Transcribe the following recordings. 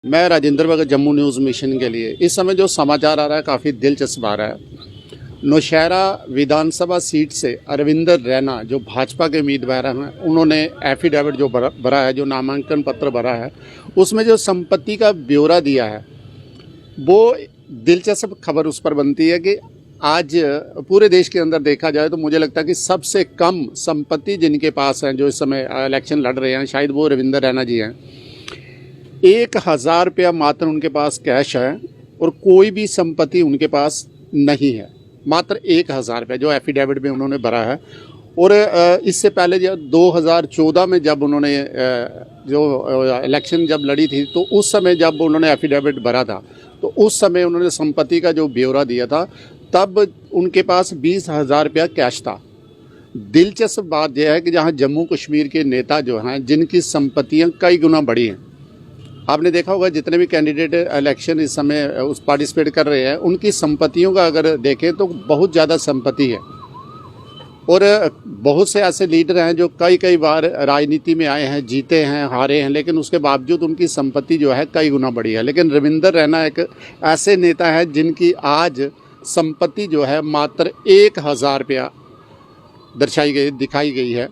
मैं राजेंद्र भगत Jammu news mission के लिए इस समय जो समाचार आ रहा है काफ़ी दिलचस्प आ रहा है। नौशहरा विधानसभा सीट से अरविंदर रैना जो भाजपा के उम्मीदवार हैं, उन्होंने एफिडेविट जो भरा है, जो नामांकन पत्र भरा है, उसमें जो संपत्ति का ब्यौरा दिया है, वो दिलचस्प खबर उस पर बनती है कि आज पूरे देश के अंदर देखा जाए तो मुझे लगता है कि सबसे कम संपत्ति जिनके पास है, जो इस समय इलेक्शन लड़ रहे हैं, शायद वो अरविंदर रैना जी हैं। 1,000 रुपया मात्र उनके पास कैश है और कोई भी संपत्ति उनके पास नहीं है। मात्र 1,000 रुपया जो एफिडेविट में उन्होंने भरा है। और इससे पहले जब 2014 में जब उन्होंने जो इलेक्शन जब लड़ी थी, तो उस समय जब उन्होंने एफिडेविट भरा था, तो उस समय उन्होंने संपत्ति का जो ब्यौरा दिया था, तब उनके पास 20,000 रुपया कैश था। दिलचस्प बात यह है कि जहां जम्मू कश्मीर के नेता जो हैं, जिनकी संपत्तियां कई गुना बढ़ी हैं, आपने देखा होगा जितने भी कैंडिडेट इलेक्शन इस समय उस पार्टिसिपेट कर रहे हैं, उनकी संपत्तियों का अगर देखें तो बहुत ज़्यादा संपत्ति है। और बहुत से ऐसे लीडर हैं जो कई बार राजनीति में आए हैं, जीते हैं, हारे हैं, लेकिन उसके बावजूद उनकी संपत्ति जो है कई गुना बढ़ी है। लेकिन अरविंदर रैना एक ऐसे नेता है जिनकी आज संपत्ति जो है मात्र 1,000 रुपया दिखाई गई है।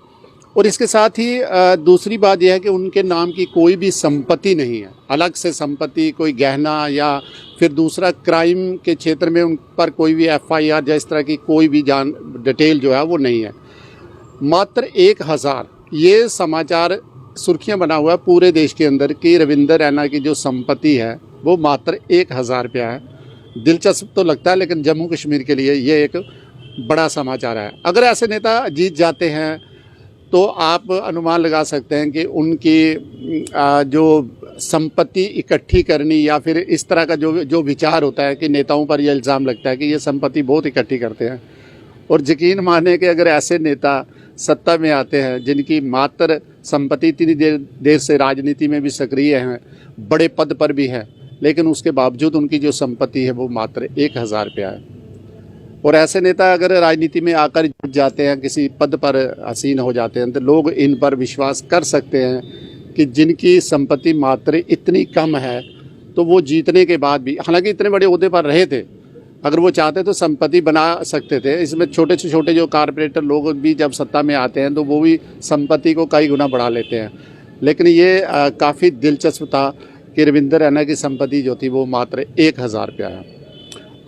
और इसके साथ ही दूसरी बात यह है कि उनके नाम की कोई भी संपत्ति नहीं है, अलग से संपत्ति, कोई गहना या फिर दूसरा क्राइम के क्षेत्र में उन पर कोई भी FIR या इस तरह की कोई भी डिटेल जो है वो नहीं है। मात्र 1,000, ये समाचार सुर्खियां बना हुआ है पूरे देश के अंदर कि रविंदर रैना की जो संपत्ति है वो मात्र 1,000 रुपया है। दिलचस्प तो लगता है, लेकिन जम्मू कश्मीर के लिए ये एक बड़ा समाचार है। अगर ऐसे नेता जीत जाते हैं तो आप अनुमान लगा सकते हैं कि उनकी जो संपत्ति इकट्ठी करनी या फिर इस तरह का जो विचार होता है कि नेताओं पर यह इल्ज़ाम लगता है कि ये संपत्ति बहुत इकट्ठी करते हैं। और यकीन माने कि अगर ऐसे नेता सत्ता में आते हैं जिनकी मात्र संपत्ति इतनी देर से राजनीति में भी सक्रिय हैं, बड़े पद पर भी है, लेकिन उसके बावजूद उनकी जो संपत्ति है वो मात्र 1,000 रुपया है। और ऐसे नेता अगर राजनीति में आकर जुट जाते हैं, किसी पद पर आसीन हो जाते हैं, तो लोग इन पर विश्वास कर सकते हैं कि जिनकी संपत्ति मात्र इतनी कम है, तो वो जीतने के बाद भी, हालांकि इतने बड़े ओहदे पर रहे थे, अगर वो चाहते तो संपत्ति बना सकते थे। इसमें छोटे से छोटे जो कारपोरेटर लोग भी जब सत्ता में आते हैं तो वो भी संपत्ति को कई गुना बढ़ा लेते हैं। लेकिन ये काफ़ी दिलचस्प था कि रविंदर रैना की संपत्ति जो थी वो मात्र 1,000 रुपया है।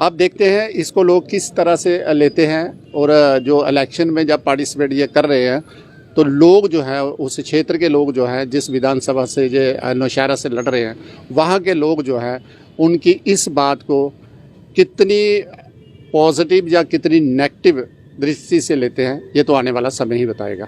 अब देखते हैं इसको लोग किस तरह से लेते हैं। और जो इलेक्शन में जब पार्टिसिपेट ये कर रहे हैं, तो लोग जो हैं, उस क्षेत्र के लोग जो हैं, जिस विधानसभा से जो नौशहरा से लड़ रहे हैं, वहाँ के लोग जो हैं, उनकी इस बात को कितनी पॉजिटिव या कितनी नेगेटिव दृष्टि से लेते हैं, ये तो आने वाला समय ही बताएगा।